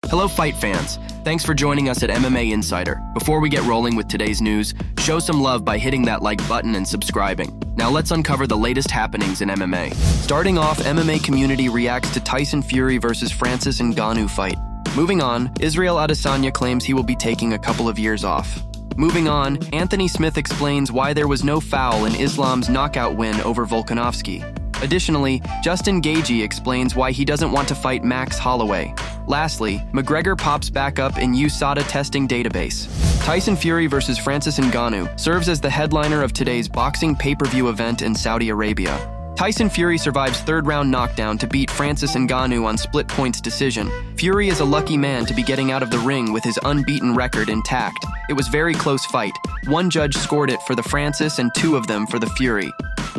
Hello, fight fans. Thanks for joining us at MMA Insider. Before we get rolling with today's news, show some love by hitting that like button and subscribing. Now let's uncover the latest happenings in MMA. Starting off, MMA community reacts to Tyson Fury versus Francis Ngannou fight. Moving on, Israel Adesanya claims he will be taking a couple of years off. Moving on, Anthony Smith explains why there was no foul in Islam's knockout win over Volkanovski. Additionally, Justin Gaethje explains why he doesn't want to fight Max Holloway. Lastly, McGregor pops back up in USADA testing database. Tyson Fury versus Francis Ngannou serves as the headliner of today's boxing pay-per-view event in Saudi Arabia. Tyson Fury survives third-round knockdown to beat Francis Ngannou on split points decision. Fury is a lucky man to be getting out of the ring with his unbeaten record intact. It was a very close fight. One judge scored it for the Francis and two of them for the Fury.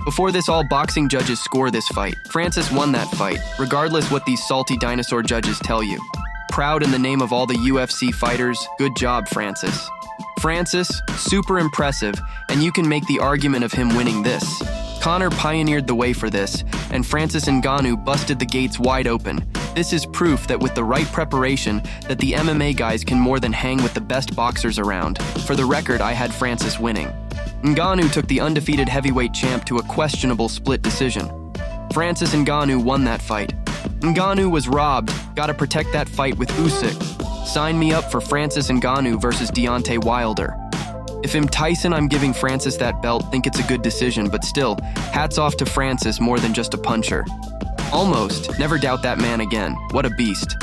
Before this, all boxing judges score this fight. Francis won that fight, regardless what these salty dinosaur judges tell you. Proud in the name of all the UFC fighters, good job, Francis. Francis, super impressive, and you can make the argument of him winning this. Conor pioneered the way for this, and Francis Ngannou busted the gates wide open. This is proof that with the right preparation, that the MMA guys can more than hang with the best boxers around. For the record, I had Francis winning. Ngannou took the undefeated heavyweight champ to a questionable split decision. Francis Ngannou won that fight. Ngannou was robbed, gotta protect that fight with Usyk. Sign me up for Francis Ngannou versus Deontay Wilder. If I'm Tyson, I'm giving Francis that belt, think it's a good decision, but still, hats off to Francis more than just a puncher. Almost, never doubt that man again, what a beast.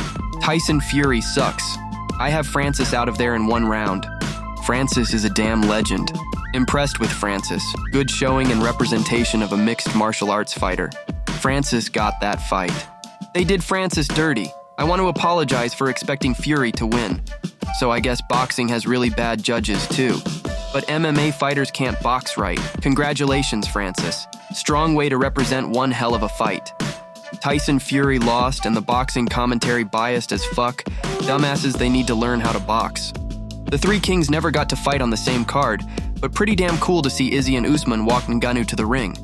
Tyson Fury sucks. I have Francis out of there in one round. Francis is a damn legend. Impressed with Francis, good showing and representation of a mixed martial arts fighter. Francis got that fight. They did Francis dirty. I want to apologize for expecting Fury to win. So I guess boxing has really bad judges too. But MMA fighters can't box right. Congratulations, Francis. Strong way to represent one hell of a fight. Tyson Fury lost and the boxing commentary biased as fuck. Dumbasses, they need to learn how to box. The three kings never got to fight on the same card, but pretty damn cool to see Izzy and Usman walk Ngannou to the ring.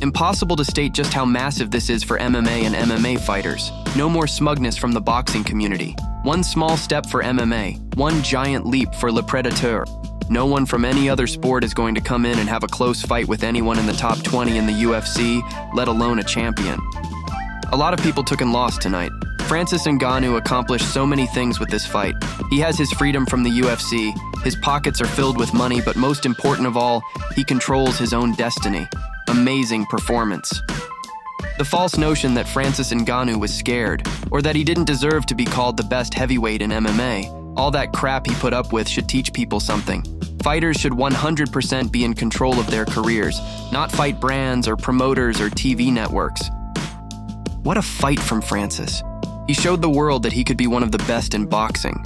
Impossible to state just how massive this is for MMA and MMA fighters. No more smugness from the boxing community. One small step for MMA, one giant leap for Le Predateur. No one from any other sport is going to come in and have a close fight with anyone in the top 20 in the UFC, let alone a champion. A lot of people took and lost tonight. Francis Ngannou accomplished so many things with this fight. He has his freedom from the UFC, his pockets are filled with money, but most important of all, he controls his own destiny. Amazing performance. The false notion that Francis Ngannou was scared, or that he didn't deserve to be called the best heavyweight in MMA, all that crap he put up with should teach people something. Fighters should 100% be in control of their careers, not fight brands or promoters or TV networks. What a fight from Francis. He showed the world that he could be one of the best in boxing.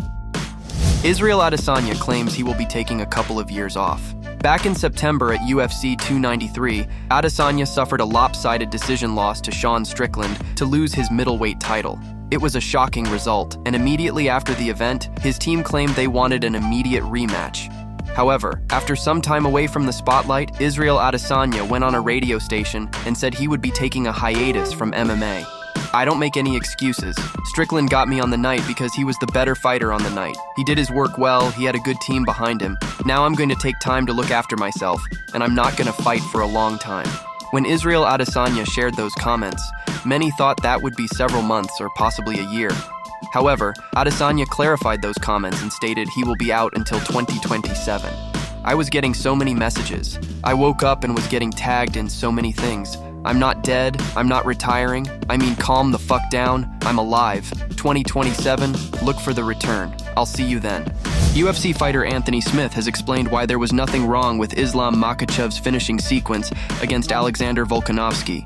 Israel Adesanya claims he will be taking a couple of years off. Back in September at UFC 293, Adesanya suffered a lopsided decision loss to Sean Strickland to lose his middleweight title. It was a shocking result, and immediately after the event, his team claimed they wanted an immediate rematch. However, after some time away from the spotlight, Israel Adesanya went on a radio station and said he would be taking a hiatus from MMA. I don't make any excuses. Strickland got me on the night because he was the better fighter on the night. He did his work well, he had a good team behind him. Now I'm going to take time to look after myself, and I'm not going to fight for a long time. When Israel Adesanya shared those comments, many thought that would be several months or possibly a year. However, Adesanya clarified those comments and stated he will be out until 2027. I was getting so many messages. I woke up and was getting tagged in so many things. I'm not dead, I'm not retiring, I mean calm the fuck down, I'm alive. 2027, look for the return. I'll see you then. UFC fighter Anthony Smith has explained why there was nothing wrong with Islam Makhachev's finishing sequence against Alexander Volkanovski.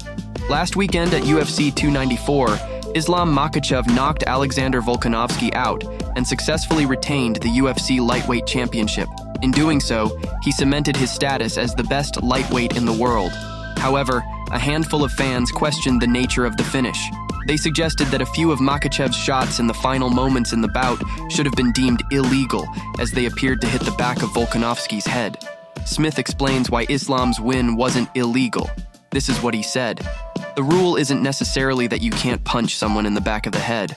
Last weekend at UFC 294, Islam Makhachev knocked Alexander Volkanovski out and successfully retained the UFC lightweight championship. In doing so, he cemented his status as the best lightweight in the world. However, a handful of fans questioned the nature of the finish. They suggested that a few of Makhachev's shots in the final moments in the bout should have been deemed illegal, as they appeared to hit the back of Volkanovski's head. Smith explains why Islam's win wasn't illegal. This is what he said. The rule isn't necessarily that you can't punch someone in the back of the head.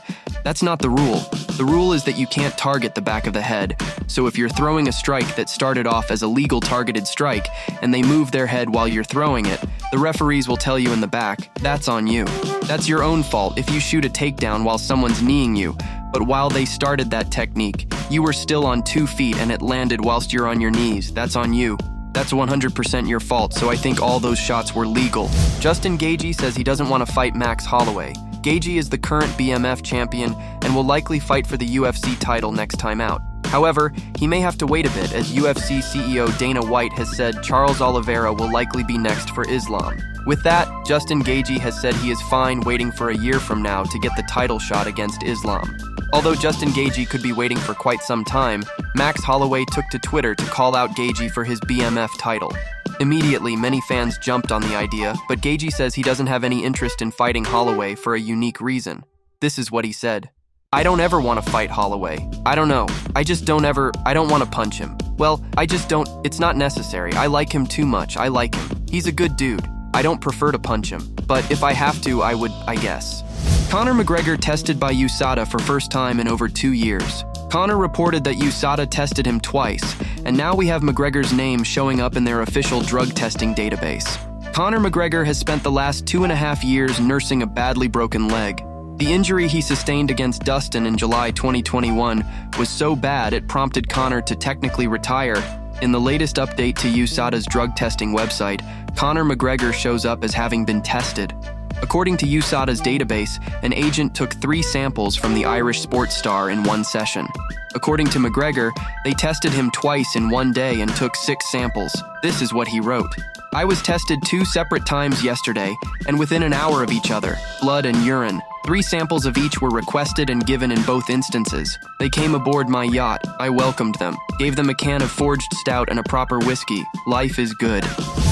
That's not the rule. The rule is that you can't target the back of the head. So if you're throwing a strike that started off as a legal targeted strike and they move their head while you're throwing it, the referees will tell you in the back, that's on you. That's your own fault if you shoot a takedown while someone's kneeing you. But while they started that technique, you were still on 2 feet and it landed whilst you're on your knees. That's on you. That's 100% your fault, so I think all those shots were legal. Justin Gaethje says he doesn't want to fight Max Holloway. Gaethje is the current BMF champion and will likely fight for the UFC title next time out. However, he may have to wait a bit as UFC CEO Dana White has said Charles Oliveira will likely be next for Islam. With that, Justin Gaethje has said he is fine waiting for a year from now to get the title shot against Islam. Although Justin Gaethje could be waiting for quite some time, Max Holloway took to Twitter to call out Gaethje for his BMF title. Immediately, many fans jumped on the idea, but Gaethje says he doesn't have any interest in fighting Holloway for a unique reason. This is what he said. I don't ever want to fight Holloway. I don't know. I don't want to punch him. Well, it's not necessary. I like him too much. I like him. He's a good dude. I don't prefer to punch him. But if I have to, I would, I guess. Conor McGregor tested by USADA for first time in over 2 years. Conor reported that USADA tested him twice, and now we have McGregor's name showing up in their official drug testing database. Conor McGregor has spent the last 2.5 years nursing a badly broken leg. The injury he sustained against Dustin in July 2021 was so bad it prompted Conor to technically retire. In the latest update to USADA's drug testing website, Conor McGregor shows up as having been tested. According to USADA's database, an agent took 3 samples from the Irish sports star in 1 session. According to McGregor, they tested him twice in 1 day and took 6 samples. This is what he wrote. I was tested 2 separate times yesterday, and within an hour of each other, blood and urine. 3 samples of each were requested and given in both instances. They came aboard my yacht. I welcomed them, gave them a can of forged stout and a proper whiskey. Life is good.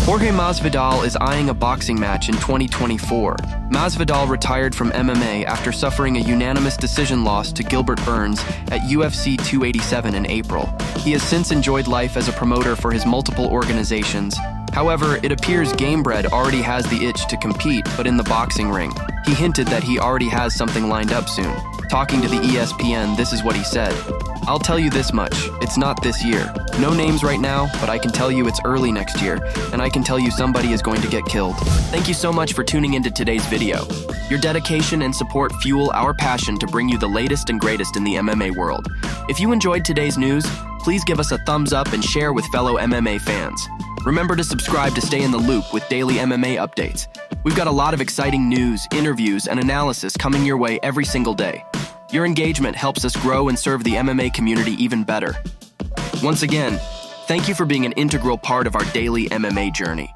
Jorge Masvidal is eyeing a boxing match in 2024. Masvidal retired from MMA after suffering a unanimous decision loss to Gilbert Burns at UFC 287 in April. He has since enjoyed life as a promoter for his multiple organizations. However, it appears Gamebred already has the itch to compete, but in the boxing ring. He hinted that he already has something lined up soon. Talking to the ESPN, this is what he said. I'll tell you this much, it's not this year. No names right now, but I can tell you it's early next year, and I can tell you somebody is going to get killed. Thank you so much for tuning into today's video. Your dedication and support fuel our passion to bring you the latest and greatest in the MMA world. If you enjoyed today's news, please give us a thumbs up and share with fellow MMA fans. Remember to subscribe to stay in the loop with daily MMA updates. We've got a lot of exciting news, interviews, and analysis coming your way every single day. Your engagement helps us grow and serve the MMA community even better. Once again, thank you for being an integral part of our daily MMA journey.